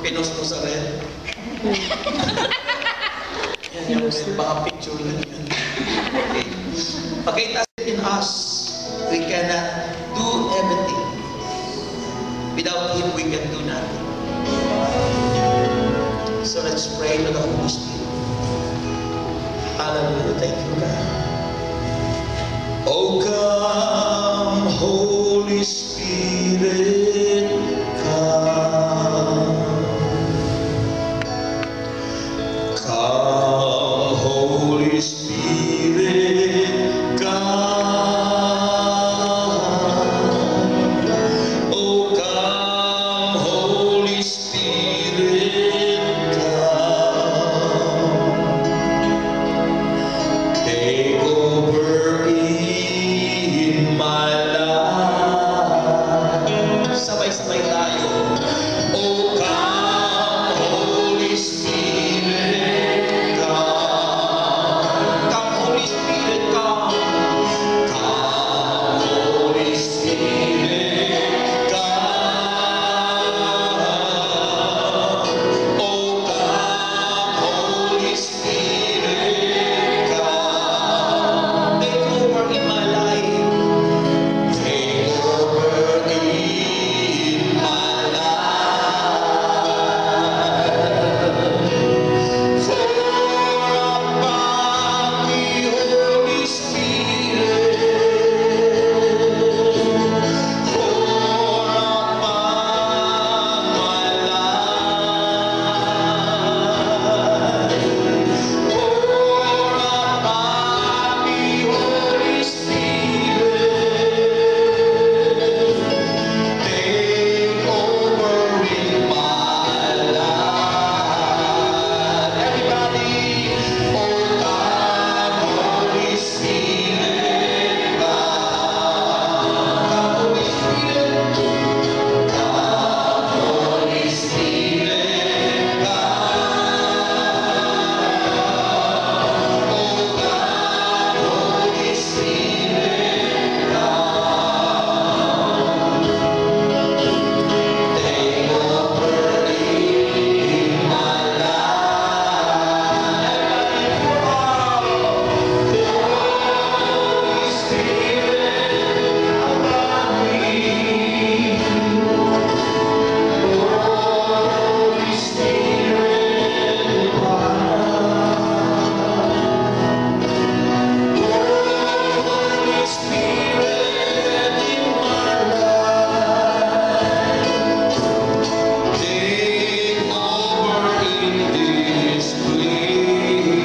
Pinos mo sa red. Yan yung baka picture lang yan. Okay. Pagkita in us, we cannot do everything. Without Him, we can do nothing. So let's pray to the Holy Spirit. Hallelujah. Thank you, God. Oh, come, Holy Spirit, come. Come, Holy Spirit, come. Oh, come, Holy Spirit, come. Take over in my life. Sabay-sabay tayo. Oh, come, Holy Spirit, come. Come, Holy Spirit, come. Come, Holy Spirit, come. Oh, come, Holy Spirit, come. Take over in my life. Take over in my life. For upon me, Holy Spirit. For upon my life. For upon me, Holy Spirit. Take over in my life. Everybody, oh God, Holy Spirit, come, Holy Spirit, come, Holy Spirit, come. Oh God, Holy Spirit, come. Take over in my life. Holy Spirit, come on me. Holy Spirit, come. Holy Spirit in my life. Take over in this place.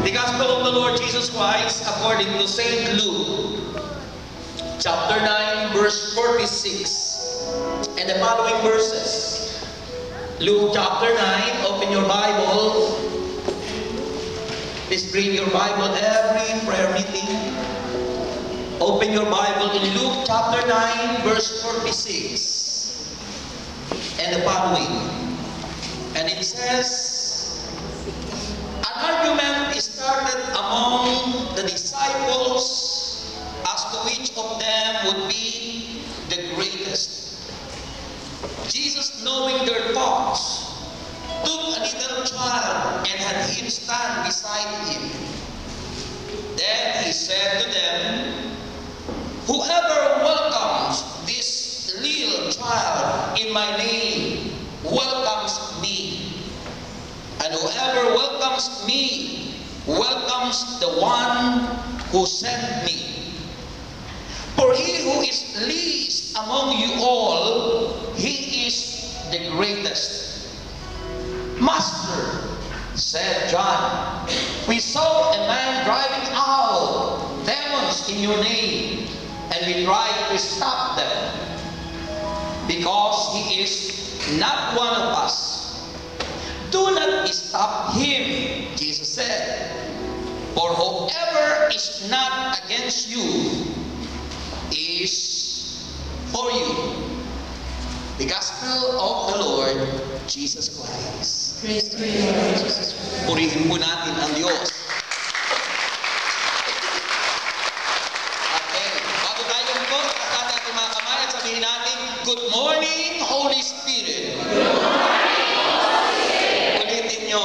The Gospel of the Lord Jesus Christ according to St. Luke, chapter 9, verse 46, and the following verses. Luke chapter 9, open your Bible. Please bring your Bible every prayer meeting. Open your Bible in Luke chapter 9, verse 46, and the following. And it says, an argument is started among the disciples as to which of them would be the greatest. Jesus, knowing their thoughts, took a little child and had him stand beside him. Then he said to them, whoever welcomes this little child in my name welcomes me. And whoever welcomes me welcomes the one who sent me. For he who is least among you all, he is the greatest. Master, said John, we saw a man driving out demons in your name, and we tried to stop them, because he is not one of us. Do not stop him, Jesus said, for whoever is not against you is for you. The Gospel of the Lord Jesus Christ. Praise to you, Lord Jesus Christ. Purihin po natin ang Diyos. Okay. Bago tayo po, taas natin mga kamay at sabihin natin, Good morning, Holy Spirit. Ulitin nyo.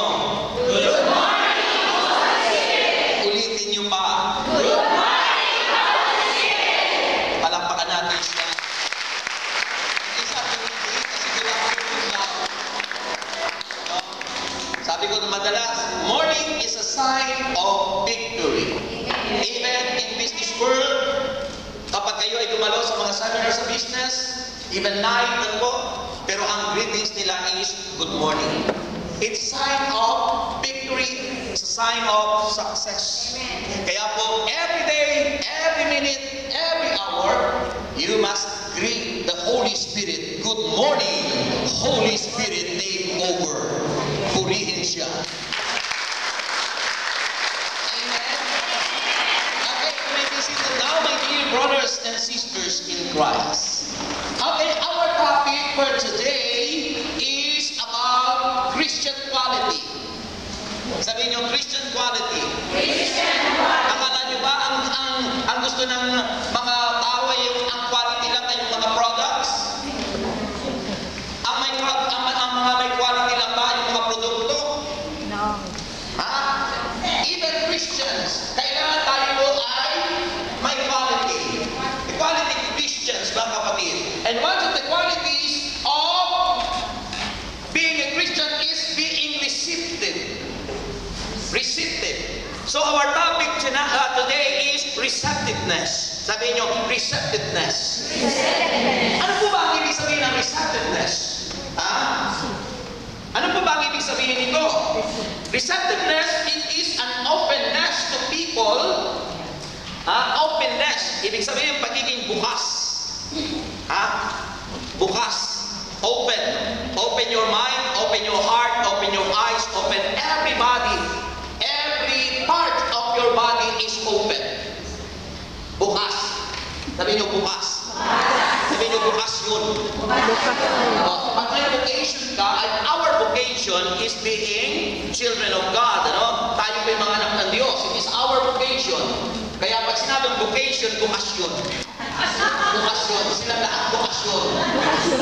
Ulitin nyo pa. Palakpakan natin siya. Hindi sabi ko hindi, kasi wala ko yung no? Sabi ko madalas, morning is a sign of victory. Amen. In business world, kapag kayo ay dumalo sa mga seminar sa business, even night na po, pero ang greetings nila is good morning. It's sign of victory. It's a sign of success. Kaya po, every day, every minute, every hour, you must greet the Holy Spirit. Good morning, Holy Spirit, take over. Purihin siya. Amen. Okay, you may be seated now, my dear brothers and sisters in Christ. Okay, our topic for today is about Christian quality. Sabihin niyo, Christian quality. Christian quality. Akala niyo ba ang gusto ng mga tao ay ang quality lang ay yung mga products? Ang mga may quality lang ba yung mga produkto? No. Ha? Even Christians, kailangan tayo ay may quality. The quality of Christians, mga kapatid. And one of the qualities of being a Christian is being receptive. Receptive. So our topic today is receptiveness. Sabihin nyo, receptiveness. Ano po ba ang ibig sabihin ng receptiveness? Ha? Ano po ba ang ibig sabihin nito? Receptiveness, it is an openness to people. Openness. Ibig sabihin, pagiging bukas. Bukas. Open. Open your mind, open your heart, open your eyes, open everybody. Every part of your body is open. Bukas. Sabihin nyo, bukas. Sabihin nyo, bukas yun. Pag may vocation ka, and our vocation is being children of God. Ano? Tayo po yung mga anak ng Diyos. It is our vocation. Kaya pag sinabing vocation, bukas yun. Bukas yun. Sila lahat bukas yun.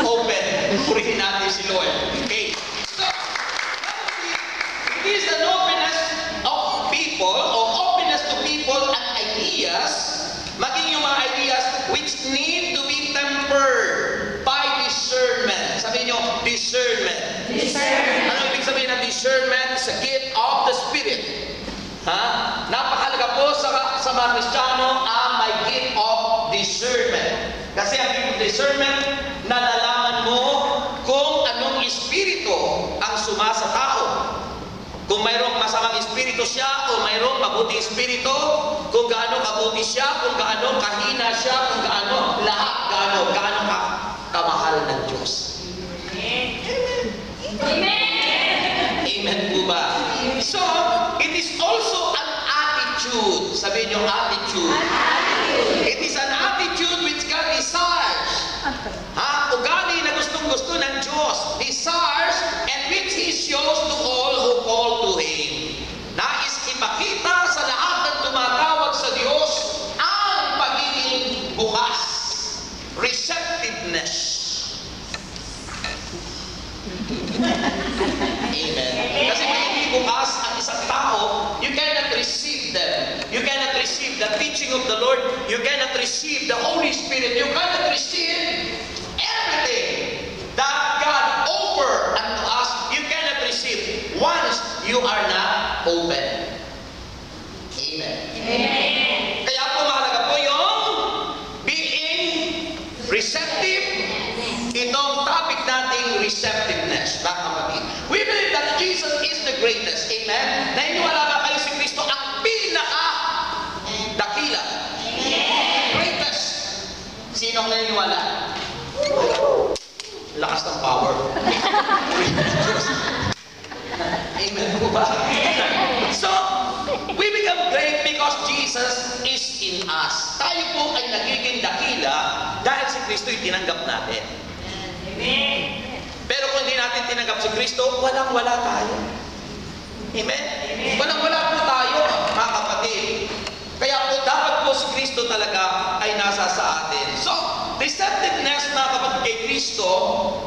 Open. Purihin natin si Lord. Okay. So, it is an openness of people, or openness to people and ideas, maging yung mga ideas which need to be tempered by discernment. Sabihin nyo, discernment. Ano ibig sabihin ng discernment? It's a gift of the Spirit. Napakalaga po sa mga Kristiyano ang may gift of discernment. Kasi ang gift of discernment, nalalaman mo kung anong espiritu ang sumasa tao. Kung mayroong masamang espiritu siya o mayroong mabuting espiritu, kung gaano kabuti siya, kung gaano kahina siya, kung gaano lahat, gaano kamahal ng Diyos. Amen. Amen po ba? So, it is also an attitude. Sabihin niyo, attitude. It is an attitude which God desires. Ugali na gustong-gusto ng Diyos. Desires and which He shows to all who call to Him. Nais ipakita sa lahat ng tumatawag sa Diyos ang pagiging bukas. Receptiveness. Amen. Kasi kung hindi bukas ang isang tao, you cannot receive them. You cannot receive the teaching of the Lord. You cannot receive the Holy Spirit. You cannot receive everything that God offer unto us. You cannot receive once you are not open. Amen. Amen. Kaya po mahalaga po yung being receptive. Itong topic nating receptiveness. We believe that Jesus is the greatest. Amen? Naniniwala ba kayo si Kristo ang pinaka-dakila? Greatest. Sino ang naniniwala? Lakas ng power. Amen po ba? So, we become great because Jesus is in us. Tayo po ay nagiging dakila dahil si Kristo'y tinanggap natin. Pero kung hindi natin tinanggap si Kristo, walang-wala tayo. Amen? Walang-wala po tayo, mga kapatid. Kaya po, dapat po si Kristo talaga ay nasa sa atin. So, receptiveness, mga kapatid, kay Kristo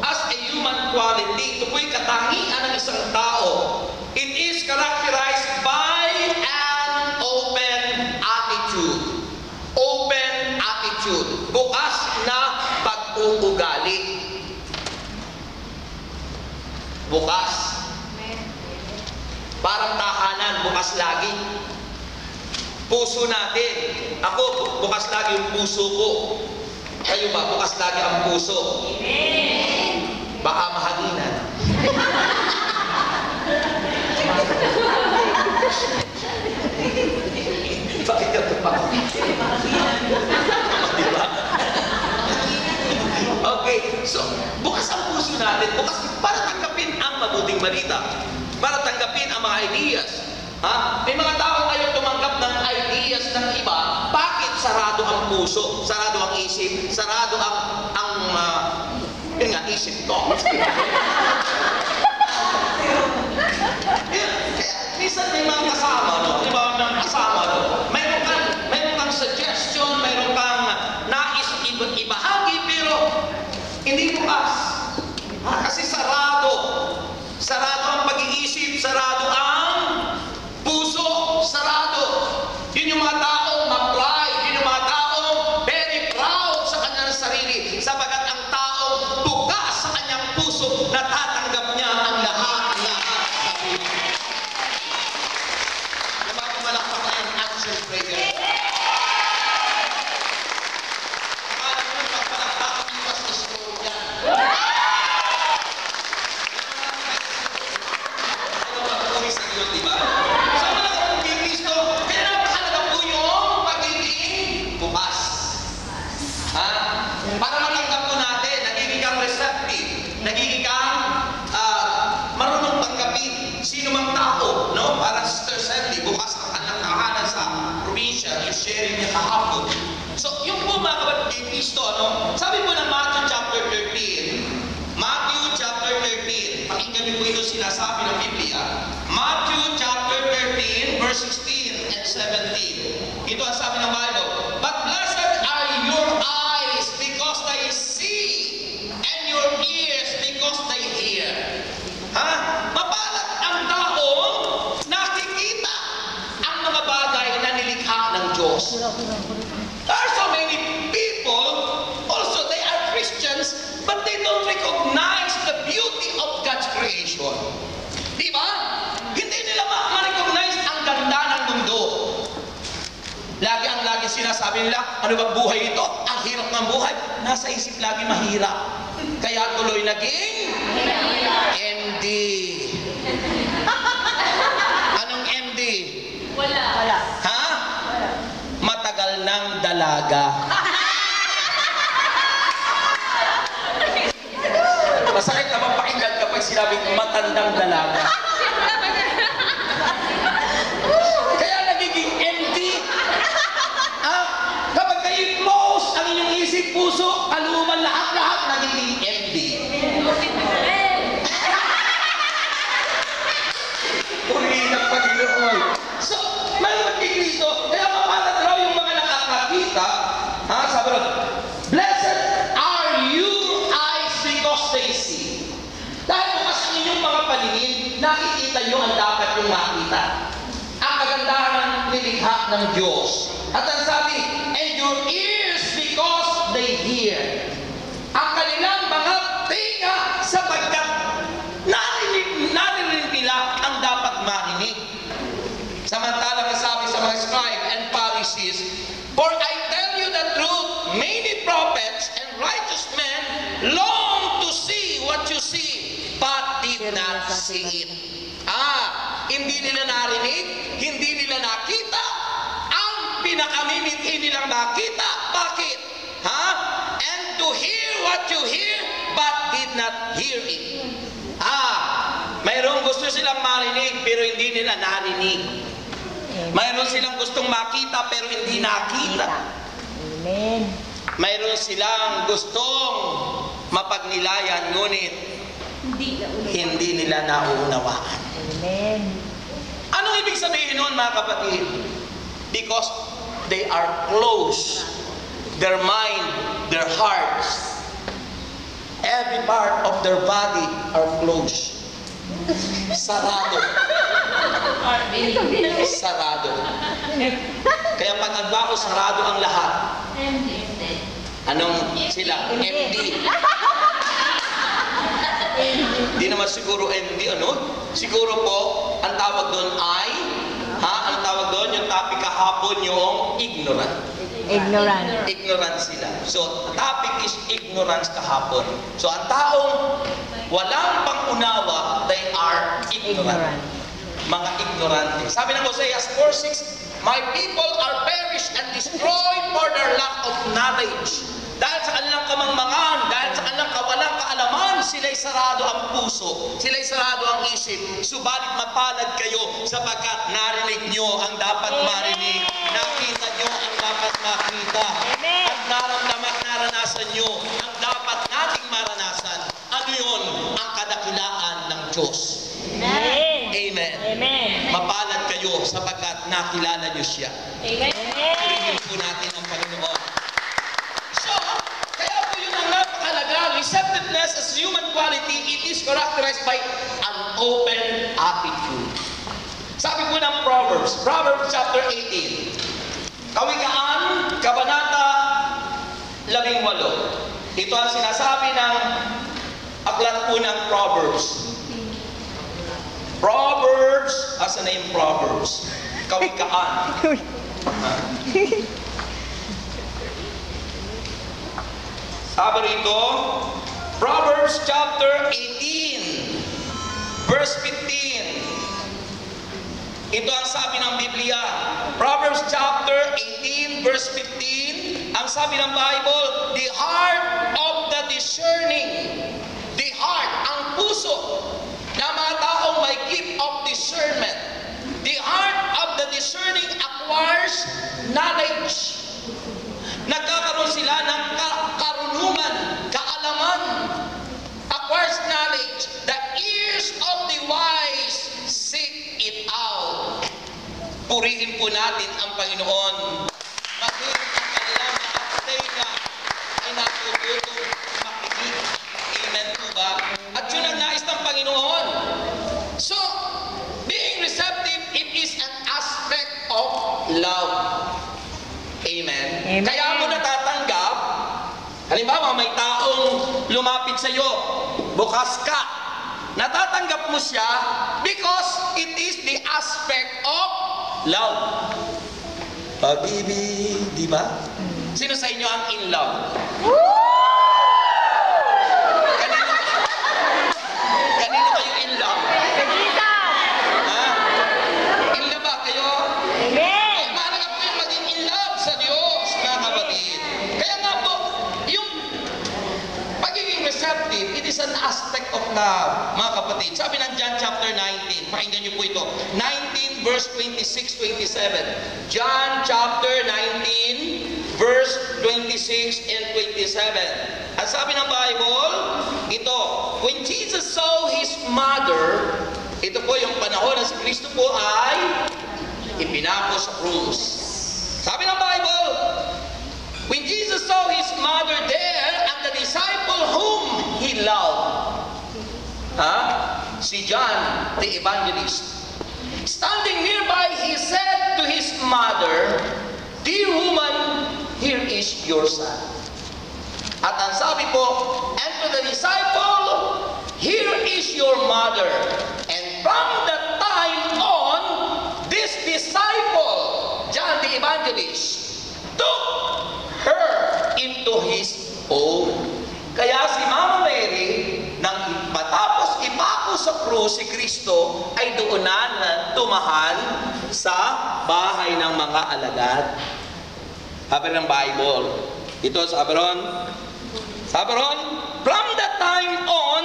as a human quality. Ito po'y katangian ng isang tao. It is characterized by an open attitude. Open attitude. Bukas na pag-uugali. Bukas. Parang tahanan, bukas lagi. Puso natin. Ako, bukas lagi yung puso ko. Kayo ba, bukas lagi ang puso? Amen. Baka mahanginan. Bakit ka tumawa? Diba? Okay, so, bukas ang puso natin. Bukas para tanggapin ang mabuting balita. Para tanggapin ang mga ideas. Ha? May mga tao ayaw tumanggap ng ideas ng iba. Bakit sarado ang puso? Sarado ang isip? Sarado yun nga, isip ko. Kaya, minsan may mga kasama, no? Di ba, ng kasama, no? Mayroon kang suggestion, mayroon kang nais ibahagi, pero hindi bukas. Kasi sarado. Sarado ang pag-iisip, sarado ang puso, sarado. Yun yung mga taong ma-pride, yun yung mga taong very proud sa kanyang sarili, sapagat ang taong bukas sa kanyang puso, natatanggap niya ang lahat. Yung mga pumalakpak na yung answer prayer. Parang yung pagpalakpak ang iwas na story niya. Diba? So, mga Kristo, kaya napakalaga po yung pagiging bukas. Ha? Para matanggap po natin, nagiging kang receptive, nagiging kang marunong tanggapin sino mang tao, no? Para Sister Sandy, bukas ang kanyang tahanan sa probinsya, yung sharing niya kahapon. So, yung po mga kapatid Kristo, no? Sabi po ng Matthew chapter 13, pakinggan niyo po ito sinasabi ng Biblia. Matthew chapter 13, verse 16 and 17. Ito ang sabi ng Bible. But blessed are your eyes because they see, and your ears because they hear. Ha? Mapalad ang taong nakikita ang mga bagay na nilikha ng Diyos. There are so many people, also they are Christians, but they don't recognize the beauty of God's creation. Di ba? Hindi nila ma-recognize ang ganda ng mundo. Lagi sinasabi nila, ano ba buhay ito? Ang hirap ng buhay. Nasa isip lagi mahirap. Kaya tuloy naging MD. Anong MD? Wala. Ha? Matagal ng dalaga. Masakit na mapakinggan kapag sinabing matandang dalaga. Kaya nagiging empty. Kapag kayo close ang inyong isip, puso, kaluman, lahat nagiging empty. Purihin ang Panginoon. So, malaman kay Kristo, kaya mapalad raw yung mga nakakakita, sabi ron, blessed are your eyes because they see. Dahil bukas ang inyong mga paningin, nakikita nyo ang dapat yung makita. Ang kagandahan ng nilikha ng Diyos. At ang sabi, and your ears because they hear. Ang kanilang mga tinga sapagkat narinig nila ang dapat marinig. Samantalang sabi sa mga scribe and Pharisees, for I tell you the truth, many prophets and righteous men long to see what you see, but did not see it. Hindi nila narinig, hindi nila nakita, ang pinakamimithi nilang makita. Bakit? And to hear what you hear, but did not hear it. Mayroong gusto silang marinig, pero hindi nila narinig. Mayroon silang gustong makita, pero hindi nakita. Amen. Mayroon silang gustong mapagnilayan, ngunit hindi nila nauunawaan. Amen. Anong ibig sabihin nun, mga kapatid? Because they are close. Their mind, their hearts. every part of their body are closed. Sarado. Sarado. Kaya pag agwa ko, sarado ang lahat. Anong sila? MD. Hindi naman siguro MD, ano? Siguro po, ang tawag doon ay, ang tawag doon, yung topic kahapon, yung ignorant. Ignorant. Ignorant sila. So, topic is ignorance kahapon. So, ang taong walang pangunawa, they are ignorant. Mga ignorante. Sabi ng Hosea 4:6, my people are perished and destroyed for their lack of knowledge. Dahil sa kanilang kamangmangan, dahil sa kanilang kawalang kaalaman, sila'y sarado ang puso, sila'y sarado ang isip. Subalit mapalad kayo sapagkat narinig nyo ang dapat marinig, nakita nyo ang dapat makita, at naramdaman at naranasan nyo ang dapat nating maranasan. Ano yun? Ang kadakilaan ng Diyos. Amen. Amen. Mapalad kayo sapagkat nakilala nyo siya. Amen. Purihin po natin ang Panginoon. So, kaya po yun ang napakalaga. Receptiveness as human quality, it is characterized by an open attitude. Sabi po ng Proverbs chapter 18. Kawikaan, Kabanata 18. Ito ang sinasabi ng aklat po ng Proverbs. Proverbs, as a name Proverbs. Kawikaan. Sabi rito, Proverbs chapter 18, verse 15. Ito ang sabi ng Biblia. Proverbs chapter 18, verse 15. Ang sabi ng Bible, the heart of the discerning. The heart, ang puso ng mga taong may gift of discernment. The heart of the discerning acquires knowledge. Nagkakaroon sila ng karunungan, kaalaman. Acquires knowledge. The ears of the wise seek it out. Purihin po natin ang Panginoon. Maging ang kanilang mga tenga ay natututong makinig. Amen po ba? At yun ang nais ng Panginoon. So, being receptive, it is an aspect of love. Amen. Amen. Kaya mo natatanggap, halimbawa may taong lumapit sa iyo, bukas ka, natatanggap mo siya because it is the aspect of love. Pag-ibig, di ba? Sino sa inyo ang in love? Kanino kayo in love? Ha? In love ba kayo? Amen. Mahalaga po yung maging in love sa Diyos, mga kapatid. Kaya nga po, yung pagiging receptive, it is an aspect of love, mga kapatid. Sabi ng John chapter 19, pakinggan niyo po ito. 19 verse 26-27. John chapter 19 verse 26 and 27. At sabi ng Bible, ito, when Jesus saw his mother, ito po yung panahon na si Kristo po ay ipinako sa krus. Sabi ng Bible, when Jesus saw his mother there and the disciple whom he loved, si John the Evangelist, standing nearby, he said to his mother, dear woman, here is your son. At ang sabi po, and to the disciple, here is your mother. And from that time on, this disciple, John the Evangelist, took her into his own. Kaya si Mama Mary, nang matapos ipako sa krus si Kristo, ay doon na tumahan sa bahay ng mga alagad. Sabi ng Bible, ito sa Abron, from that time on,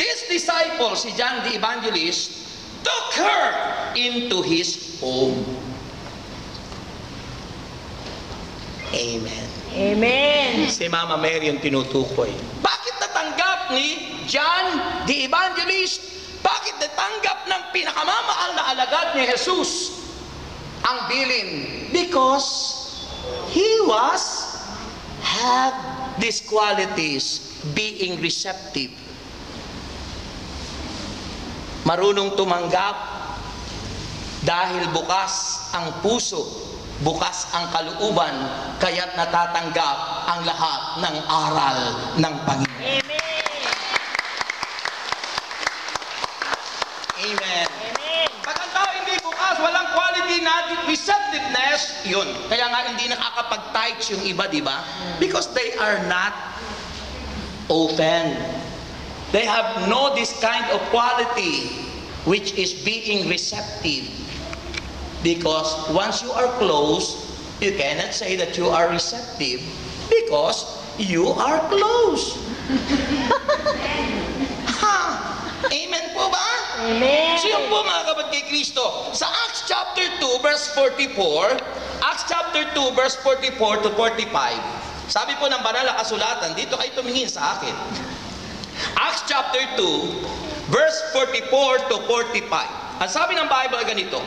this disciple, si John the Evangelist, took her into his home. Amen. Amen. Si Mama Mary yung tinutukoy. Bakit natanggap ni John the Evangelist? Bakit natanggap ng pinakamamahal na alagad ni Jesus ang bilin? Because he had these qualities. being receptive. Marunong tumanggap dahil bukas ang puso, bukas ang kalooban, kaya't natatanggap ang lahat ng aral ng Panginoon. Amen. Amen. Amen. Pag ang tao hindi bukas, walang quality na receptiveness, yun. Kaya nga hindi nakakapag-tithes yung iba, di ba? Because they are not open. They have no this kind of quality, which is being receptive. Because once you are closed, you cannot say that you are receptive because you are closed. Ha? Amen po ba? Amen. So yun po mga kapatid kay Kristo. Sa Acts chapter 2 verse 44, Acts chapter 2 verse 44 to 45, sabi po ng banal na kasulatan, dito kayo tumingin sa akin. Acts chapter 2 verse 44 to 45. Ang sabi ng Bible ay ganito: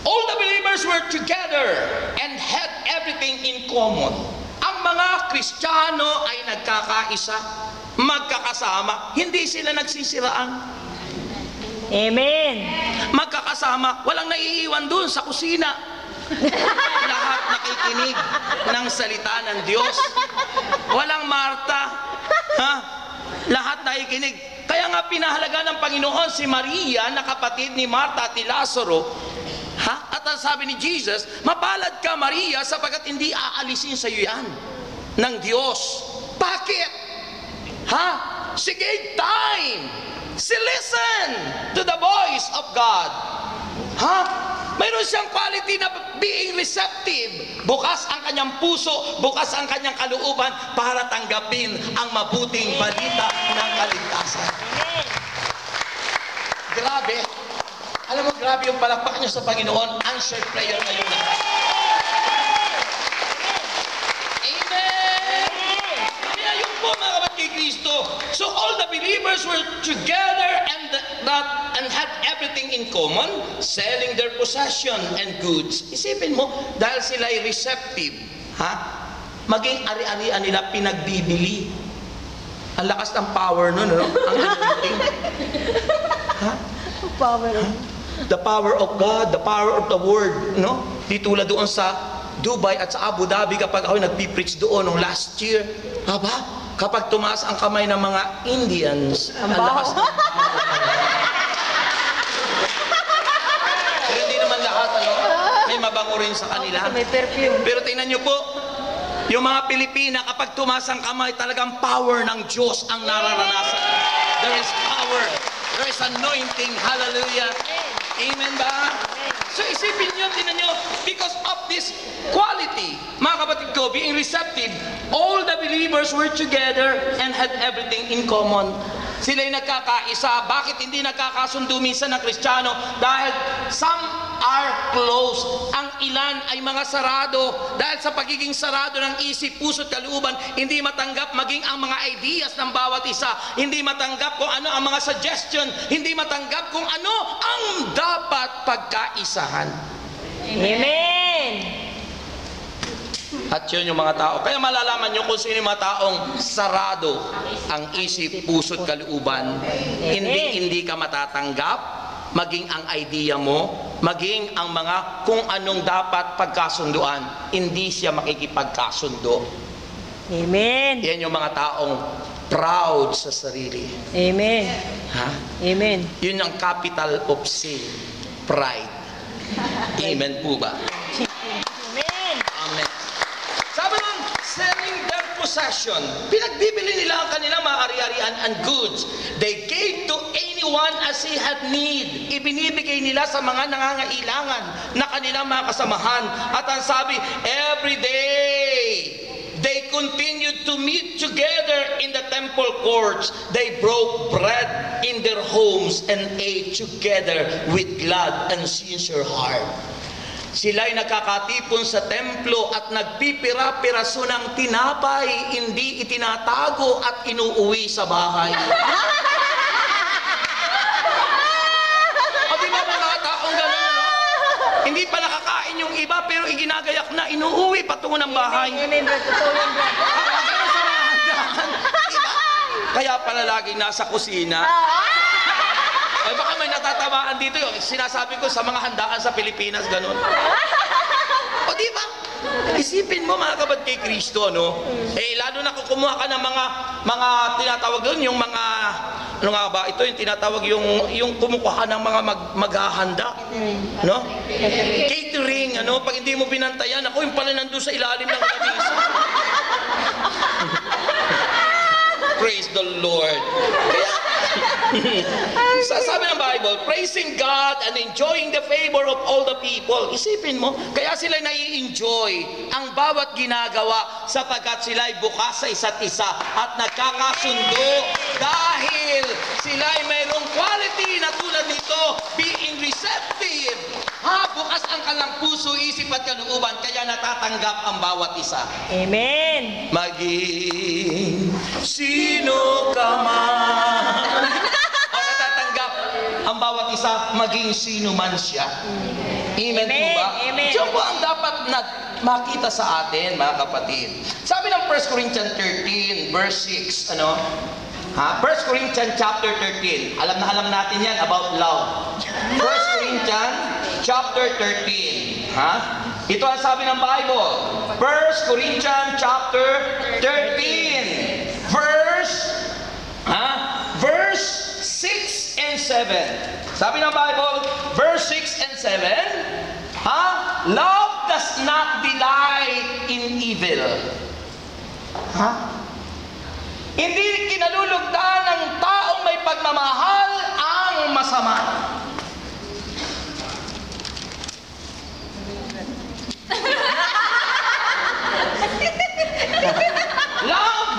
all the believers were together and had everything in common. Ang mga Kristiyano ay nagkakaisa, magkakasama, hindi sila nagsisiraan. Amen. Magkakasama, walang naiiwan dun sa kusina. Lahat nakikinig ng salita ng Diyos. Walang Marta. Ha? Lahat nakikinig. Kaya nga pinahalaga ng Panginoon si Maria na kapatid ni Marta at ni Lazaro. Ha? At ang sabi ni Jesus, mapalad ka Maria sapagkat hindi aalisin sa iyo yan ng Diyos. Bakit? Ha? She gave time. She listened to the voice of God. Ha? Mayroon siyang quality na being receptive. Bukas ang kanyang puso, bukas ang kanyang kalooban para tanggapin ang mabuting balita ng kaligtasan. Grabe. Alam mo, grabe yung palakpak niyo sa Panginoon. Answered prayer ngayon na. Amen! Kaya yun po mga kapatid kay Kristo. So all the believers were together and had everything in common, selling their possession and goods. Isipin mo, dahil sila ay receptive, ha? Maging ari-arian nila pinagbibili. Ang lakas ng power nun, no? Ang anointing. Ha? Power. The power of God, the power of the Word, no? Di tulad doon sa Dubai at sa Abu Dhabi kapag ako nagpipreach doon nung last year. Haba? Kapag tumaas ang kamay ng mga Indians, ang lakas ng pero hindi naman lahat, ano? May mabango rin sa kanila. May perfume. Pero tingnan nyo po, yung mga Pilipina, kapag tumaas ang kamay, talagang power ng Diyos ang nararanasan. There is power. There is anointing. Hallelujah. Amen ba? So isipin nyo, tinan nyo, because of this quality, mga kapatid ko, being receptive, all the believers were together and had everything in common. Sila'y nagkakaisa. Bakit hindi nagkakasundo minsan ng Kristiyano? Dahil some are closed. Ang ilan ay mga sarado. Dahil sa pagiging sarado ng isip, puso at kalooban, hindi matanggap maging ang mga ideas ng bawat isa. Hindi matanggap kung ano ang mga suggestion. Hindi matanggap kung ano ang dapat pagkaisahan. Amen. At yun yung mga tao. Kaya malalaman nyo kung sino yung mga taong sarado ang isip, puso at kalooban. Hindi ka matatanggap, maging ang idea mo, maging ang mga kung anong dapat pagkasunduan, hindi siya makikipagkasundo. Amen. Yan yung mga taong proud sa sarili. Amen. Ha? Amen. Yun ang capital of sin, pride. Amen po ba? Amen. Amen. Sabi nun, selling their possession. Pinagbibili nila ang kanilang mga ari-arian and goods. They gave to anyone as he had need. Ibinibigay nila sa mga nangangailangan na kanilang mga kasamahan. At ang sabi, every day, they continued to meet together in the temple courts. They broke bread in their homes and ate together with glad and sincere heart. Sila'y nakakatipon sa templo at nagpipira-piraso ng tinapay, hindi itinatago at inuuwi sa bahay. O di ba mga taong gano'n, no? Hindi pa nakakain yung iba pero iginagayak na inuuwi patungo ng bahay. Amen, brother. Totoo yan, brother. Gano'n sa mga handaan. Diba? Kaya pala laging nasa kusina. Ay, baka may natatamaan dito yung sinasabi ko sa mga handaan sa Pilipinas, ganun. O di ba? Isipin mo mga kabad kay Kristo, no? Eh, lalo na kung kumuha ka ng mga tinatawag doon, yung mga, ano nga ba, ito yung tinatawag yung kumukuha ka ng mga maghahanda, no? Catering, ano? Pag hindi mo binantayan, ako yung pala nandun sa ilalim ng lamisa. Praise the Lord. Kaya, sabi ng Bible, praising God and enjoying the favor of all the people. Isipin mo, kaya sila nai-enjoy ang bawat ginagawa sapagkat sila ay bukas sa isa't isa at nagkakasundo dahil sila ay mayroong quality na tulad nito, being receptive. Bukas ang kanilang puso, isip at kalooban, kaya natatanggap ang bawat isa. Amen. Maging sino ka man. O natatanggap ang bawat isa, maging sino man siya. Amen, po ba? Amen. Diyan po ang dapat makita sa atin, mga kapatid. Sabi ng 1 Corinthians 13, verse 6, ano? 1 Corinthians chapter 13. Alam natin yan about love. 1 Corinthians chapter 13. Ito ang sabi ng Bible. 1 Corinthians chapter 13. Verse 6 and 7. Sabi ng Bible, verse 6 and 7. Love does not delight in evil. Hindi kinalulugdan ng taong may pagmamahal ang masama. Love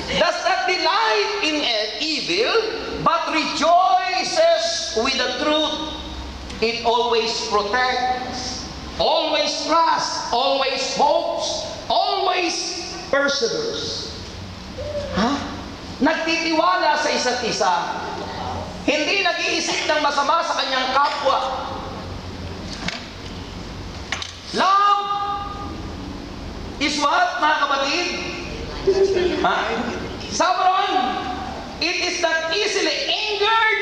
does not delight in evil, but rejoices with the truth. It always protects, always trusts, always hopes, always perseveres. Nagtitiwala sa isa't isa. Hindi nag-iisip ng masama sa kanyang kapwa. Love is what, mga kapatid? Sabron, it is not easily angered.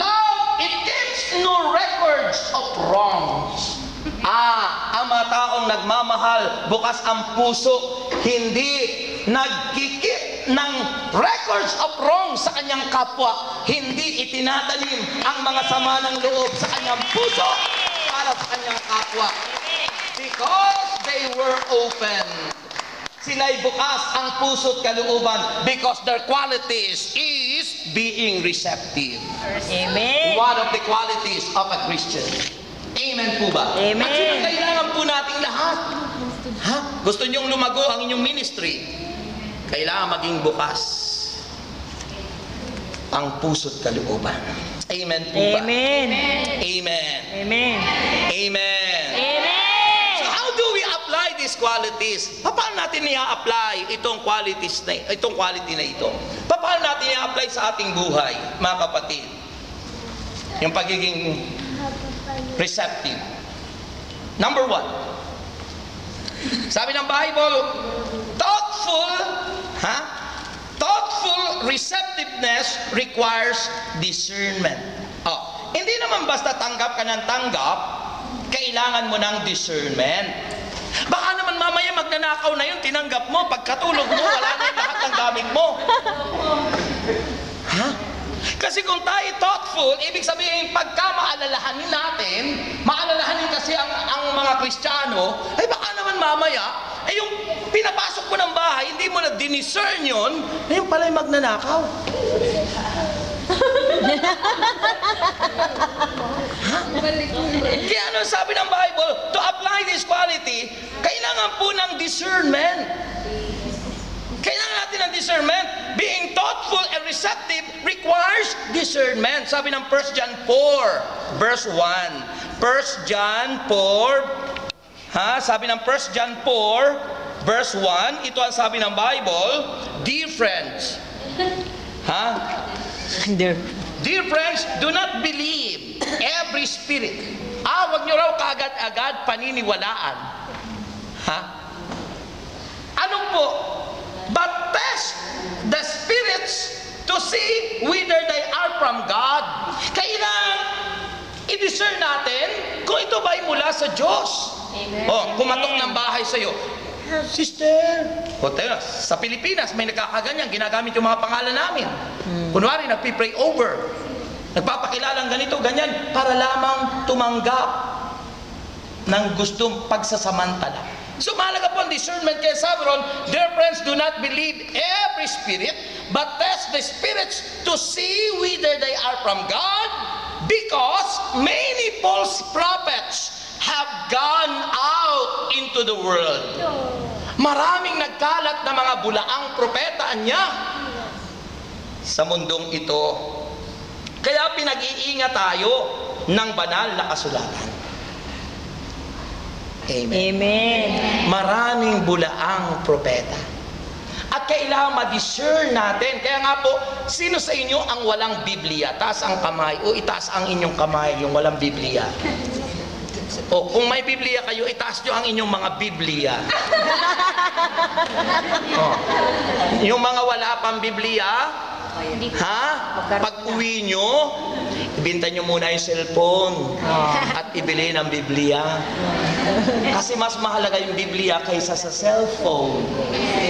Love, it keeps no records of wrongs. Ang mga taong nagmamahal, bukas ang puso, hindi nagkikip ng records of wrong sa kanyang kapwa, hindi itinatanim ang mga sama ng loob sa kanyang puso para sa kanyang kapwa. Because they were open. Sila'y bukas ang puso't kalooban because their qualities is being receptive. Amen. One of the qualities of a Christian. Amen po ba? Amen. At kailangan po nating lahat. Gusto niyong lumago ang inyong ministry? Kailangan maging bukas ang puso't kalooban. Amen po ba? Amen. Amen. Amen. Amen. Amen. So how do we apply these qualities? Paano natin i-apply itong quality na ito? Paano natin i-apply sa ating buhay, mga kapatid? Yung pagiging receptive. Number 1. Sabi ng Bible, thoughtful receptiveness requires discernment. Hindi naman basta tanggap ka ng tanggap, kailangan mo ng discernment. Baka naman mamaya magnanakaw na yun, tinanggap mo, pagkatulog mo, wala na yung lahat ng gamit mo. Kasi kung tayo thoughtful, ibig sabihin, pagka maalalahanin kasi ang mga Kristiyano, ay baka naman mamaya, yung pinapasok mo ng bahay, hindi mo na diniscern yun, ayun pala yung magnanakaw. Kaya ano sabi ng Bible, to apply this quality, kailangan po ng discernment. Kailangan natin ng discernment. Being thoughtful and receptive requires discernment. Sabi ng 1 John 4, verse 1. 1 John 4, sabi ng 1 John 4, verse 1, ito ang sabi ng Bible, dear friends, dear friends, do not believe every spirit. Wag nyo raw kaagad-agad paniniwalaan. Ano po? But test the spirits from God. Kailangan i-discern natin kung ito ba ay mula sa Diyos. Amen. Oh, kumatok ng bahay sa iyo. Sister, hotel, sa Pilipinas may nagkakaganyan, ginagamit yung mga pangalan namin. Kunwari, nagpipray over. Nagpapakilalang ganito, ganyan, para lamang tumanggap ng gustong pagsasamantala. So mahalaga po ang discernment, kaya sabi ron, dear friends, do not believe every spirit, but test the spirits to see whether they are from God, because many false prophets have gone out into the world. Maraming nagkalat na mga bulaang propeta niya sa mundong ito. Kaya pinag-iingat tayo ng banal na kasulatan. Amen. Amen. Maraming bulaang propeta. At kailangan ma-discern natin. Kaya nga po, sino sa inyo ang walang Biblia? Taas ang kamay o itaas ang inyong kamay, yung walang Biblia. O kung may Biblia kayo, itaas nyo ang inyong mga Biblia. O, yung mga wala pang Biblia, ha? Pag uwi nyo, ibinta nyo muna yung cellphone at ibili ng Biblia. Kasi mas mahalaga yung Biblia kaysa sa cellphone.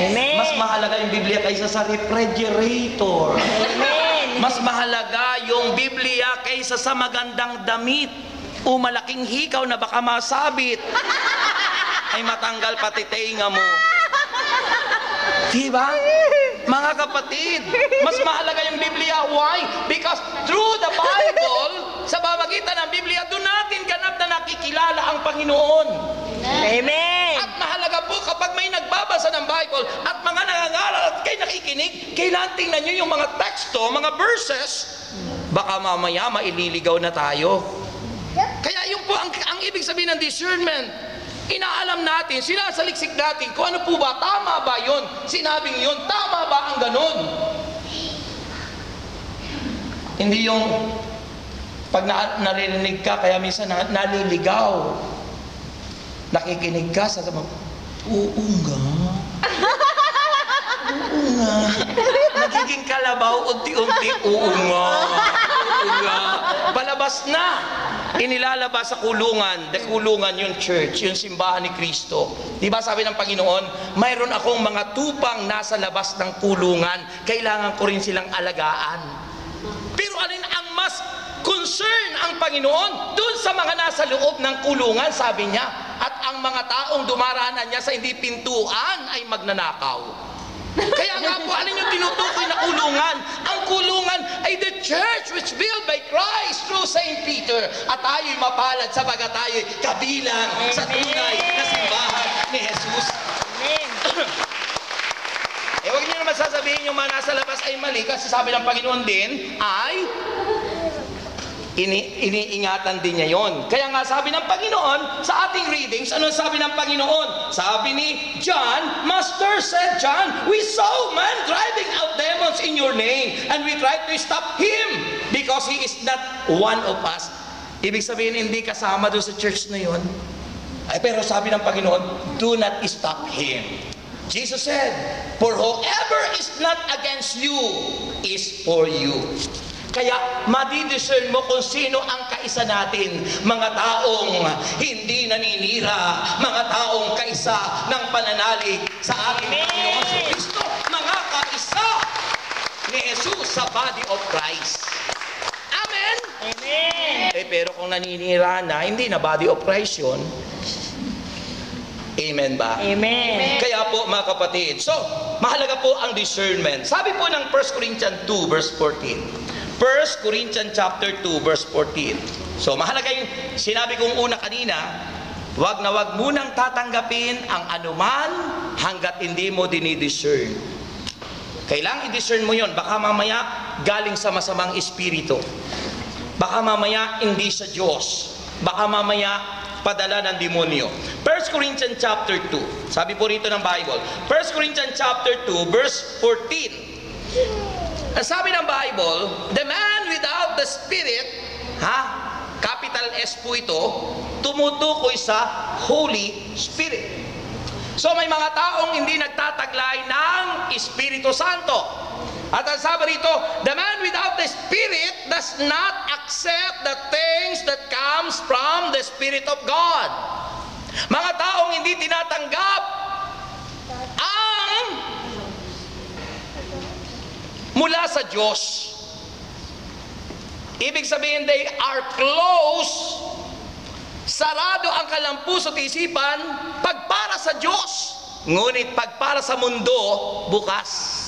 Amen. Mas mahalaga yung Biblia kaysa sa refrigerator. Amen. Mas mahalaga yung Biblia kaysa sa magandang damit o malaking hikaw na baka masabit ay matanggal pati tenga mo. Diba? Mga kapatid, mas mahalaga yung Biblia. Why? Because through the Bible, sa pamamagitan ng Biblia, doon natin ganap na nakikilala ang Panginoon. Amen. At mahalaga po kapag may nagbabasa ng Bible at mga nangangaral at kayo nakikinig, kailangan tingnan nyo yung mga teksto, mga verses, baka mamaya maililigaw na tayo. Kaya yun po ang ibig sabihin ng discernment. Inaalam natin, sinasaliksik natin kung ano po ba, tama ba yun? Sinabing yun, tama ba ang ganun? Hindi yung pag narinig ka, kaya minsan naliligaw. Nakikinig ka sa oo nga. Oo nga. Nagiging kalabaw, unti-unti, oo nga. Oo nga. Palabas na. Inilalabas sa kulungan. The kulungan yung church, yung simbahan ni Kristo. Di ba sabi ng Panginoon, mayroon akong mga tupang nasa labas ng kulungan. Kailangan ko rin silang alagaan. Pero alin ang mas concern ang Panginoon? Doon sa mga nasa loob ng kulungan, sabi niya. At ang mga taong dumaraanan niya sa hindi pintuan ay magnanakaw. Kaya nga po, alin yung tinutukoy na kulungan? Ang kulungan ay the church which built by Christ through St. Peter. At tayo'y mapalad sapagat tayo'y kabilang sa tunay na simbahan ni Jesus. Amen. Huwag niyo naman sasabihin yung mga nasa labas ay mali, kasi sabi ng Panginoon din ay iniingatan din niya yon. Kaya nga sabi ng Panginoon sa ating readings, ano sabi ng Panginoon? Sabi ni John, Master, said John, we saw man driving out demons in your name, and we tried to stop him because he is not one of us. Ibig sabihin, hindi kasama doon sa church na yon. Ay, pero sabi ng Panginoon, do not stop him. Jesus said, for whoever is not against you is for you. Kaya madidiscern mo kung sino ang kaisa natin. Mga taong hindi naninira, mga taong kaisa ng pananalig sa ating Panginoon sa Kristo, mga kaisa ni Jesus sa body of Christ. Amen? Amen. Pero kung naninira na, hindi na body of Christ yun. Amen ba? Amen. Kaya po mga kapatid, so mahalaga po ang discernment. Sabi po ng 1 Corinthians 2 verse 14. 1 Corinthians chapter 2 verse 14. So mahalaga yung sinabi kong una kanina, wag na wag munang tatanggapin ang anuman hanggat hindi mo dinidiscern. Kailangan i-discern mo yon. Baka mamaya galing sa masamang espiritu. Baka mamaya hindi sa Diyos. Baka mamaya padala ng demonyo. 1 Corinthians chapter 2. Sabi po rito ng Bible. 1 Corinthians chapter 2 verse 14. Ang sabi ng Bible, the man without the Spirit, capital S po ito, tumutukoy sa Holy Spirit. So may mga taong hindi nagtataglay ng Espiritu Santo. At ang sabi rito, the man without the the Spirit does not accept the things that comes from the Spirit of God. Mga taong hindi tinatanggap ang mula sa Diyos. Ibig sabihin, they are close, sarado ang kanilang puso at isipan pag para sa Diyos. Ngunit pag para sa mundo, bukas.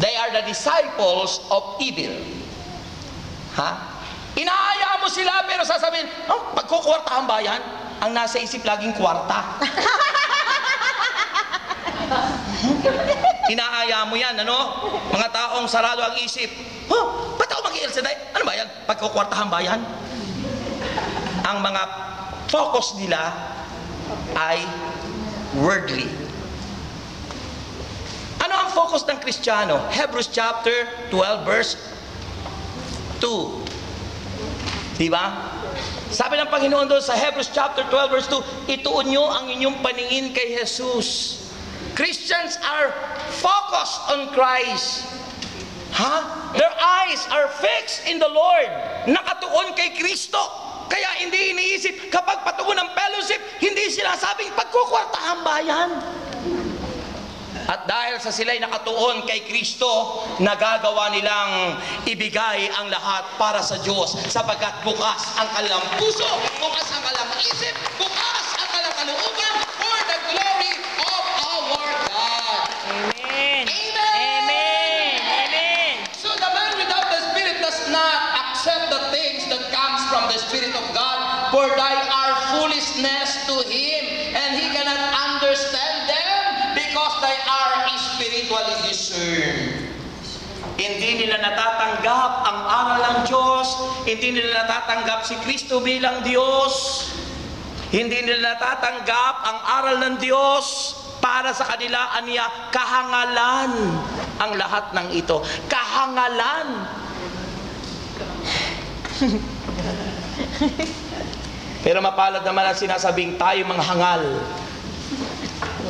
They are the disciples of evil. Ha? Inaaya mo sila pero sasabihin, oh, pagkukwartahan ba yan? Ang nasa isip laging kwarta. Inaaya mo yan, ano? Mga taong sarado ang isip. Oh, ba't ako mag-i-LCD? Ano ba yan? Pagkukwartahan ba yan? Ang mga focus nila ay worldly. Ano ang focus ng Kristiyano? Hebrews chapter 12 verse 2. Diba? Sabi ng Panginoon doon sa Hebrews chapter 12 verse 2, ituon nyo ang inyong paningin kay Jesus. Christians are focused on Christ. Their eyes are fixed in the Lord. Nakatuon kay Kristo. Kaya hindi iniisip kapag patuon ng fellowship, hindi sinasabing pagkukwartahan ba yan? At dahil sa sila'y nakatuon kay Kristo, nagagawa nilang ibigay ang lahat para sa Diyos sapagkat bukas ang kanilang puso, bukas ang kanilang isip, bukas ang kanilang kalooban for the glory of our God. Amen. Amen. Amen. Amen. So the man without the Spirit does not accept the things that comes from the Spirit of God, for they are foolishness to him, and he cannot understand them because they are spiritually discerned. Hindi nila natatanggap ang aral ng Diyos, hindi nila natatanggap si Kristo bilang Diyos, hindi nila natatanggap ang aral ng Diyos. Para sa kanila, aniya, kahangalan ang lahat ng ito. Kahangalan. Pero mapalad naman ang sinasabing tayo mga hangal.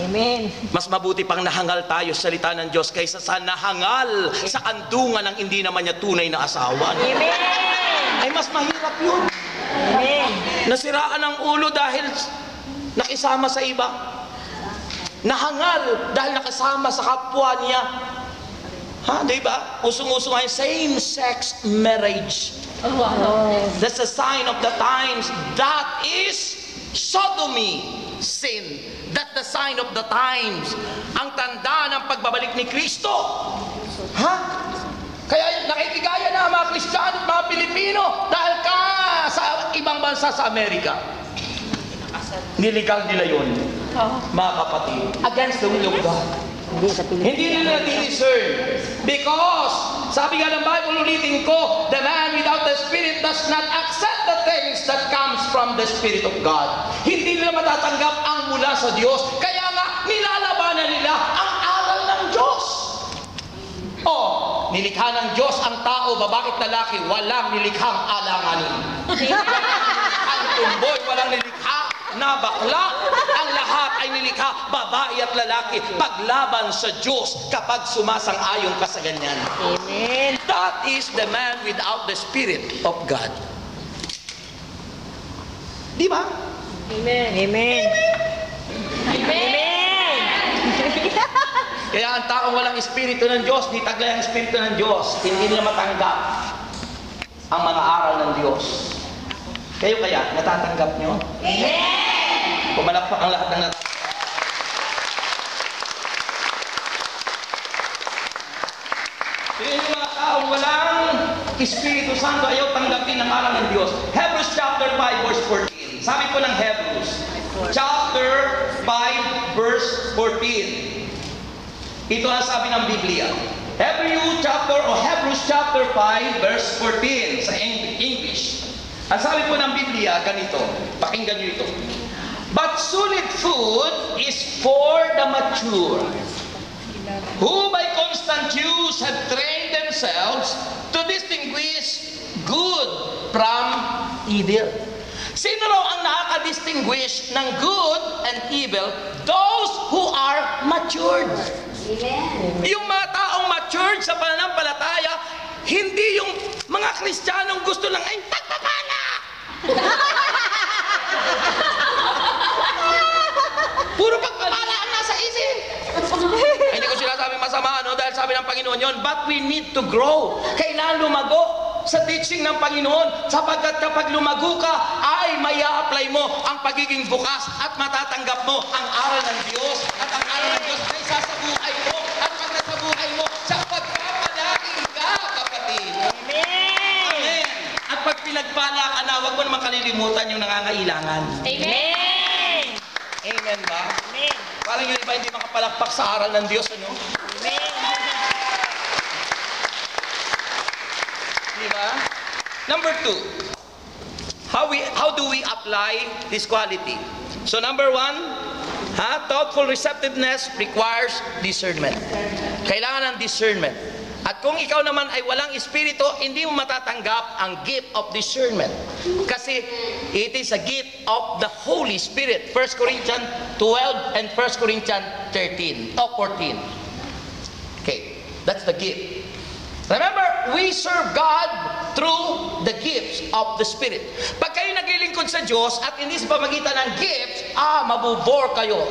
Amen. Mas mabuti pang nahangal tayo sa salita ng Diyos kaysa sa nahangal sa andungan ng hindi naman niya tunay na asawa. Amen. Ay mas mahirap yun. Amen. Nasiraan ang ulo dahil nakisama sa iba. Nahangal dahil nakasama sa kapwa niya. Diba? Usong-usong ay same-sex marriage. That's a sign of the times. That is sodomy, sin. That's the sign of the times. Ang tanda ng pagbabalik ni Kristo. Kaya nakikigaya na ang mga Kristiyano at mga Pilipino dahil sa ibang bansa sa Amerika. Niligal nila yun, mga kapatid. Against the will of God. Hindi nila discern. Because, sabi nga ng Bible, ulitin ko, the man without the Spirit does not accept the things that comes from the Spirit of God. Hindi nila matatanggap ang mula sa Diyos. Kaya nga, nilalabanan nila ang aral ng Diyos. Nilikha ng Diyos ang tao, babae at lalaki, walang nilikhang alanganin. Ang tumboy, walang nilikha na bakla, ang lahat ay nilikha, babae at lalaki, paglaban sa Diyos kapag sumasang-ayon ka sa ganyan. Amen. That is the man without the Spirit of God. Di ba? Amen. Amen. Amen. Kaya ang taong walang Espiritu ng Diyos, di taglay ang Espiritu ng Diyos, hindi nila matanggap ang mga aral ng Diyos. Kayo kaya, natatanggap nyo? Amen. Pumalakpak ang lahat ng natanggap. Kaya yung mga taong walang Espiritu Santo, ayaw tanggapin ang aral ng Diyos. Hebrews chapter 5 verse 14. Sabi po ng Hebrews, chapter 5 verse 14. Ito ang sabi ng Biblia. Hebrews chapter 5 verse 14 sa English. Ang sabi po ng Biblia, ganito. Pakinggan nyo ito. But solid food is for the mature, who by constant use have trained themselves to distinguish good from evil. Sino raw ang nakaka-distinguish ng good and evil? Those who are matured. Amen. Yung mga taong matured sa pananampalataya, Kristyanong gusto lang ay pagpapala. Puro pagpapala ang nasa isip. Ay, hindi ko sinasabi masama, no? Dahil sabi ng Panginoon yon, but we need to grow. Kailangan lumago sa teaching ng Panginoon, sapagkat kapag lumago ka, ay maya-apply mo ang pagiging bukas at matatanggap mo ang aral ng Diyos. At ang aral ng Diyos ay sasabuhay mo. At pag nasabuhay mo, sa pagpapalaki ka, kapatid. Amen. At pag pinagpala ka na, huwag mo naman kalilimutan yung nangangailangan. Amen. Amen ba? Amen. Parang yung iba hindi makapalakpak sa aral ng Diyos, ano? Amen. Di ba? Number 2, how do we apply this quality? So number 1, thoughtful receptiveness requires discernment. Kailangan ng discernment. At kung ikaw naman ay walang espiritu, hindi mo matatanggap ang gift of discernment. Kasi it is a gift of the Holy Spirit. 1 Corinthians 12 and 1 Corinthians 13 or 14. Okay, that's the gift. Remember, we serve God through the gifts of the Spirit. Pag kayo naglilingkod sa Diyos at hindi sa pamagitan ng gifts, mabubore kayo.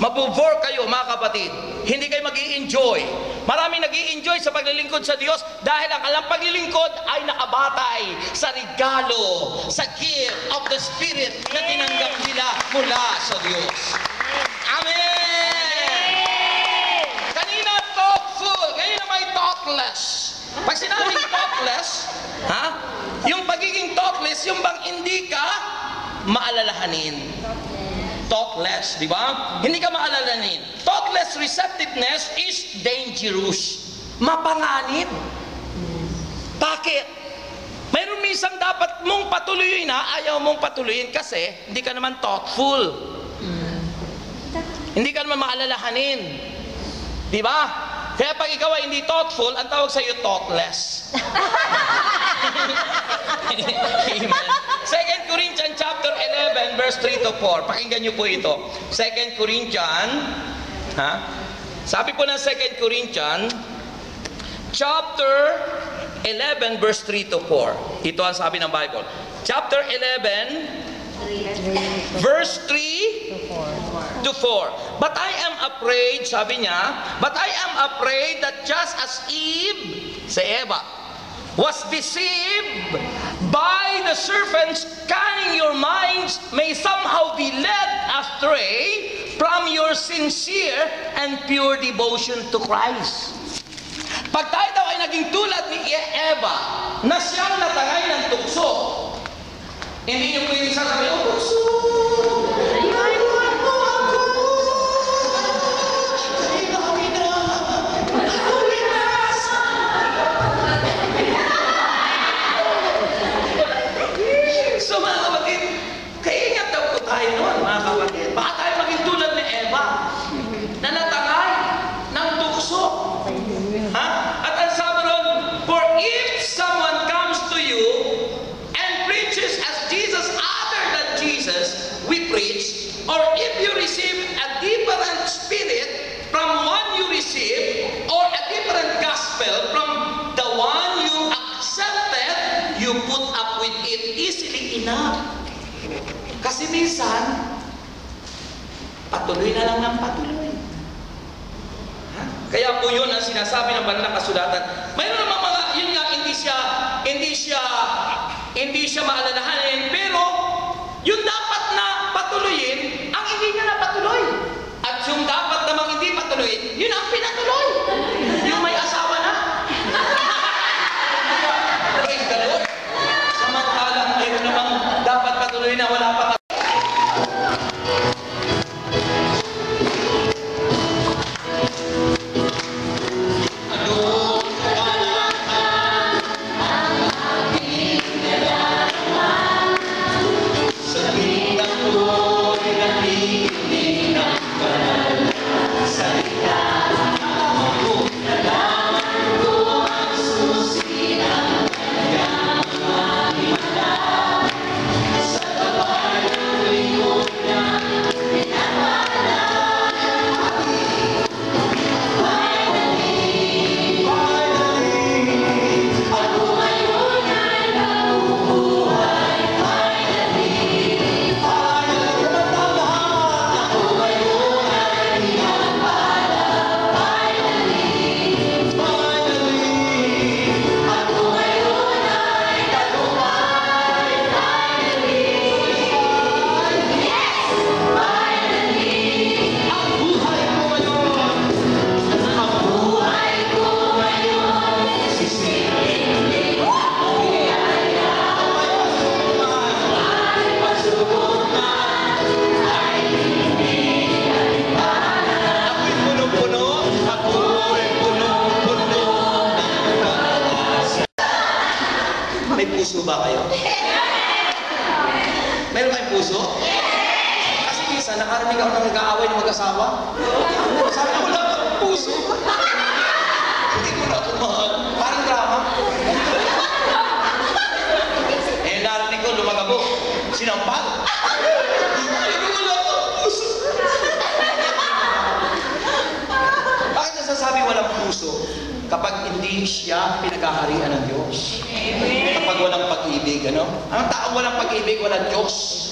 Mabubore kayo, mga kapatid. Hindi kayo mag-i-enjoy. Maraming nag-i-enjoy sa paglilingkod sa Diyos dahil ang alang paglilingkod ay nakabatay sa regalo, sa gift of the Spirit na tinanggap nila mula sa Diyos. Amen! Kanina thoughtful, ngayon na may thoughtless. Pag sinabing thoughtless, yung pagiging thoughtless, yung bang hindi ka maalalahanin. Thoughtless, di ba? Hindi ka maalalahanin. Thoughtless receptiveness is dangerous. Mapanganib. Bakit? Mayroon minsan dapat mong patuloyin ayaw mong patuloyin kasi hindi ka naman thoughtful. Hindi ka naman maalalahanin. Di ba? Kaya pag ikaw ay hindi thoughtful, ang tawag sa iyo thoughtless. Amen. 2 Corinthians chapter 11 verse 3 to 4. Pakinggan niyo po ito. 2 Corinthians, sabi po ng 2 Corinthians chapter 11 verse 3 to 4. Ito ang sabi ng Bible. Chapter 11 verse 3 to 4. But I am afraid, sabi niya, but I am afraid that just as Eve, si Eva, was deceived by the serpents, cunning your minds may somehow be led astray from your sincere and pure devotion to Christ. Pag tayo daw ay naging tulad ni Eva, na siyang natangay ng tukso, hindi niyo pwedeng sasabihin, oh, tukso! So mga kapatid, kaingat daw po tayo noon, mga kapatid. Baka tayo maging tulad ni Eva, na natangay ng tukso. At ang sabi ron, for if someone comes to you and preaches as Jesus other than Jesus we preach, or if you receive a different spirit from one you receive, or a different gospel from the one you accepted, you put up with it easily enough. Kasi minsan, patuloy na lang ng patuloy. Kaya po yun ang sinasabi ng banal na kasulatan. Mayroon naman mga, yun nga, hindi siya maalalahanin, pero yung dapat na patuloyin, ang hindi niya na patuloy. At yung dapat namang hindi patuloy, yun ang pinatuloy. Yung may asawa na. Praise the Lord. Samantalang mayroon namang dapat patuloy na wala pa. puso ba kayo? Meron kayong puso? Kasi minsan, nakarinig ako ng nag-aaway ng mag-asawa. Sabi ko, wala akong puso. Hindi ko na ako mahal. Parang drama. Narinig ko, lumagabo. Sinampal. Hindi ko wala akong puso. Bakit nasasabi walang puso? Kapag hindi siya pinagkaharian ng Diyos. Kapag walang pag-ibig, ano? Ang taong walang pag-ibig, walang Diyos.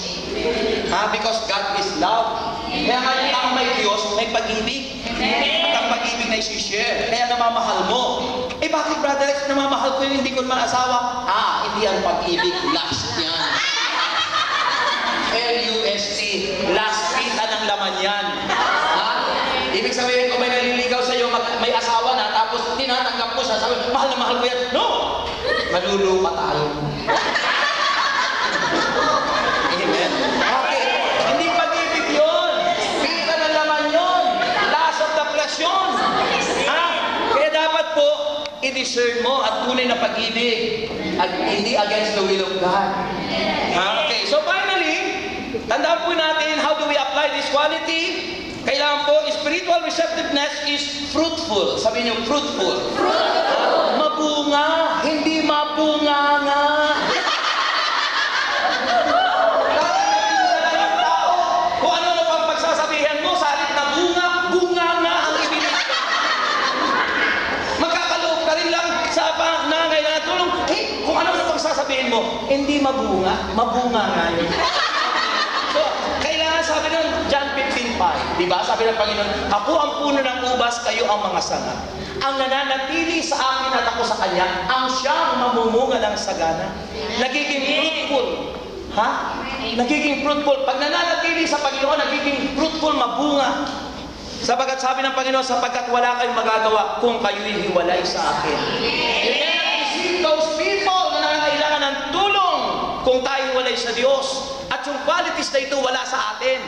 Because God is love. Kaya nga yung taong may Diyos, may pag-ibig. At ang pag-ibig na isi-share. Kaya namamahal mo. Bakit brother Rex, namamahal ko yung hindi ko naman asawa? Hindi ang pag-ibig. Last yan. L-U-S-T. Last pita ng laman yan. Ibig sabihin, kung may naliligaw sa'yo, may asawa na, tapos tinatanggap mo siya, sabi, mahal na mahal ko yan. No! Malulupa tayo. Amen. Okay. Hindi pag-ibig yun. Pita ng laman yun. Last of the flesh yun. Kaya dapat po, i-discern mo at tunay na pag-ibig. At hindi against the will of God. Okay. So finally, tandaan po natin, how do we apply this quality? Kailangan po, spiritual receptiveness is fruitful. Sabi niyo, fruitful. Fruitful. Mabunga, hindi mabunganga. Kung ano na pang pagsasabihan mo, salit na bunga, bunganga ang ibig. Magkakaloob ka rin lang sa panangay na tulong. Kung ano na pagsasabihin mo, hindi mabunga, mabunganga yun. So, kailangan sabi nun, John 15:5, di ba? Sabi ng Panginoon, ako ang puno ng ubas, kayo ang mga sanga. Ang nananatili sa akin at ako sa Kanya, ang siyang mamumunga ng sagana. Nagiging fruitful. Nagiging fruitful. Pag nananatili sa Panginoon, nagiging fruitful, mabunga. Sabagat sabi ng Panginoon, sapagkat wala kayong magagawa kung kayo'y hiwalay sa akin. Receive those people na nangangailangan ng tulong kung tayo hiwalay sa Diyos. At yung qualities na ito wala sa atin.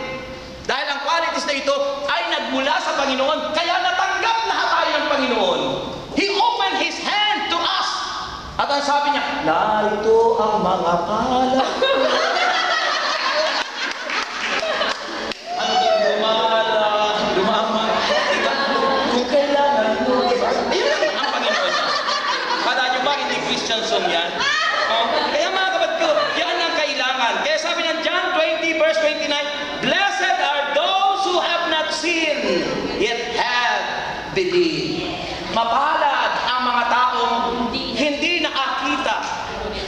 Dahil ang qualities na ito ay nagmula sa Panginoon, kaya natanggap lahat tayo ng Panginoon. He opened His hand to us. At ang sabi niya, narito ang mga palad. Ano ba dumama? Kung kailangan mo, diba? Ayun ang Panginoon. Kala nyo ba hindi Christian song yan? Kaya mga kapatid ko, yan ang kailangan. Kaya sabi ng John 20 verse 29, blessed are those who have not seen, yet have believed. Mapalad ang mga taong hindi nakakita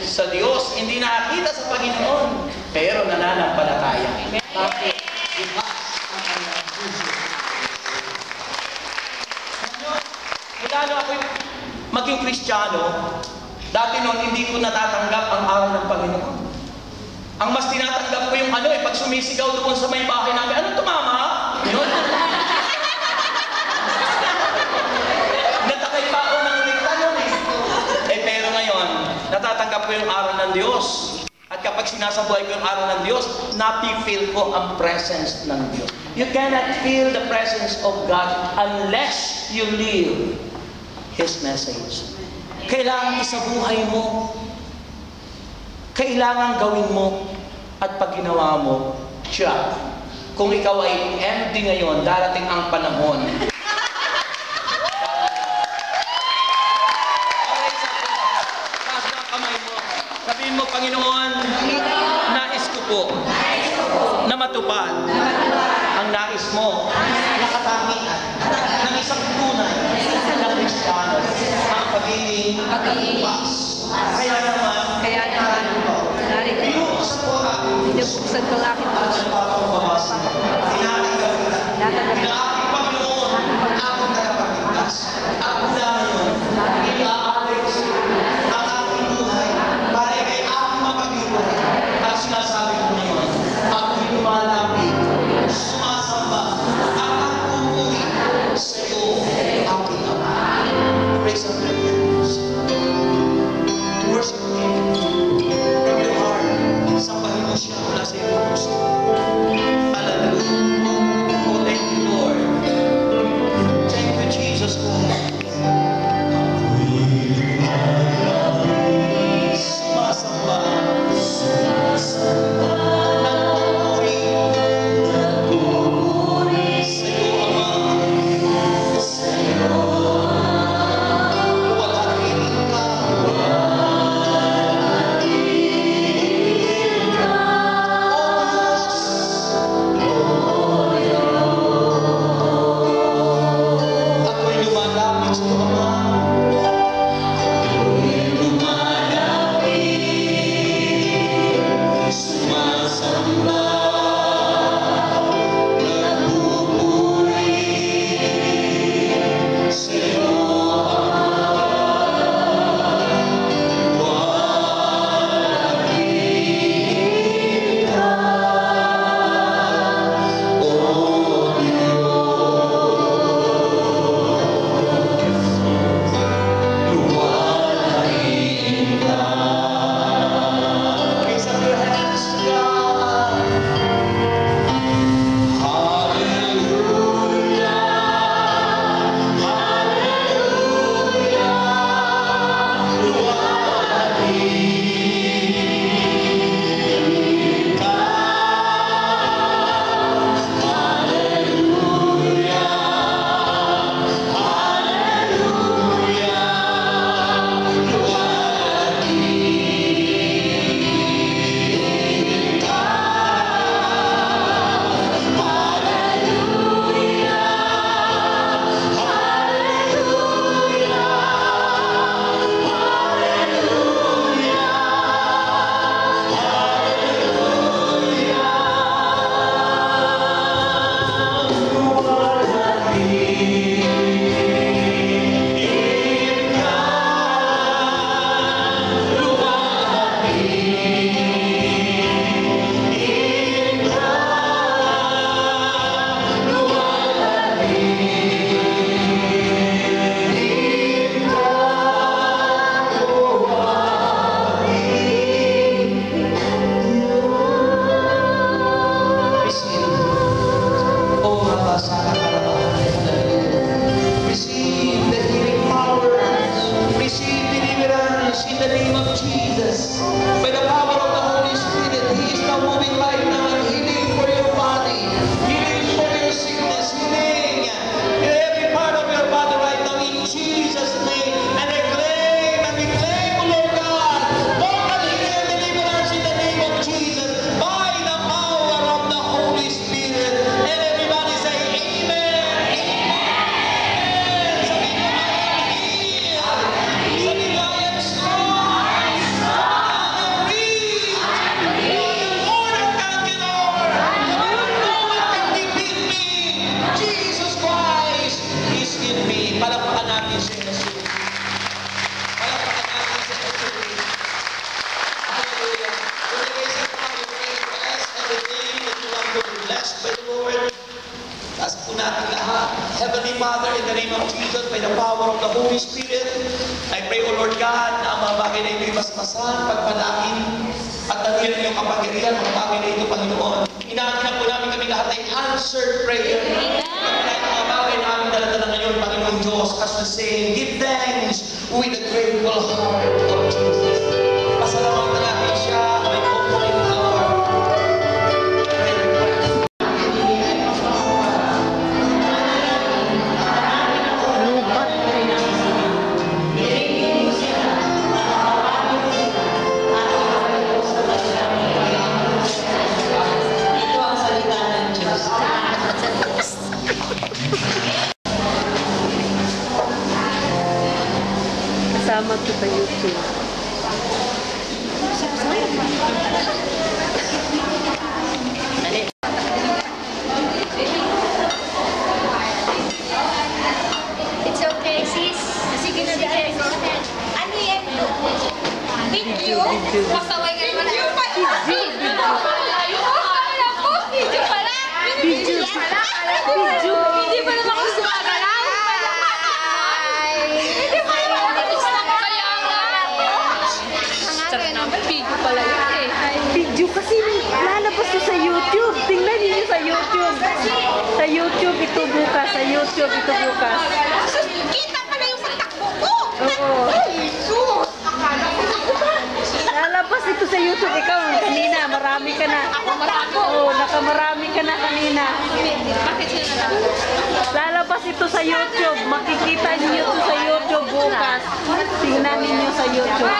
sa Diyos, hindi nakakita sa Panginoon, pero nananampalataya. Bakit? Mula nung ako maging Kristiyano, dati noon hindi ko natatanggap ang aral ng Panginoon. Ang mas tinatanggap ko yung pag sumisigaw doon sa may bahay namin, anong tumama? Yun. Natakay pa ako ng ulikta nun pero ngayon, natatanggap ko yung aral ng Diyos. At kapag sinasabuhay ko yung aral ng Diyos, napifeel ko ang presence ng Diyos. You cannot feel the presence of God unless you live His message. Kailangan isabuhay mo. Kailangan gawin mo. At pag ginawa mo, siya. Kung ikaw ay empty ngayon, darating ang panahon. Taas na ang kamay mo. Sabihin mo, Panginoon, nais ko po na matupad ang nais mo na katangian ng isang tunay na Kristiyano ang pagiging pas. Kaya naman, binubuksan ko ang aking papapabasin. Tinatanggap kita. Na aking Panginoon, aking tagapagligtas. At mula ngayon, ina-alay ko ang aking buhay para kay aking mapag-iwalay. At sinasabi ko ngayon, ako'y lumalapit, sumasamba, at nagpupuri sa iyo, aking Ama. Praise the Lord. Worship Him from your heart. Sambahin mo siya mula sa iyong puso. natin lahat. Heavenly Father, in the name of Jesus, by the power of the Holy Spirit, I pray, O Lord God, na ang mga bagay na ito'y masmasan, pagpalain, at dahil ng iyong kapangyarihan, mga bagay na ito, Panginoon. Inaangkin po namin kami lahat ay answered prayer. Pagpalain ang mga bagay na aming daladala ngayon, Panginoon Diyos, as we say, give thanks with a grateful heart of Jesus. Pasalamatan natin siya, may opening our prayer request. Ito ang salita ng Diyos. Kasama ko sa YouTube. It's okay, sis. Sige na, sige. Go ahead. Ano yan? Video? Pasaway ka naman. Video pala. Video pala. Video pala. Video pala. Hindi pa naman ako sumagalaw. Hindi pa naman ako sumagalaw. Kaya nga. Video pala yun eh. Video kasi lalabas ko sa YouTube. Tingnan niyo sa YouTube. Sa YouTube ito bukas. Sa YouTube ito bukas. Kita pala yung pagtakbo ko. Oo. Jesus! Akala ko Lalabas ito sa YouTube. Ikaw kanina, marami ka na. ako marami. Oo, nakamarami ka na kanina. Bakit sila na? Lalabas ito sa YouTube. Makikita niyo ito sa YouTube bukas. Tingnan niyo sa YouTube.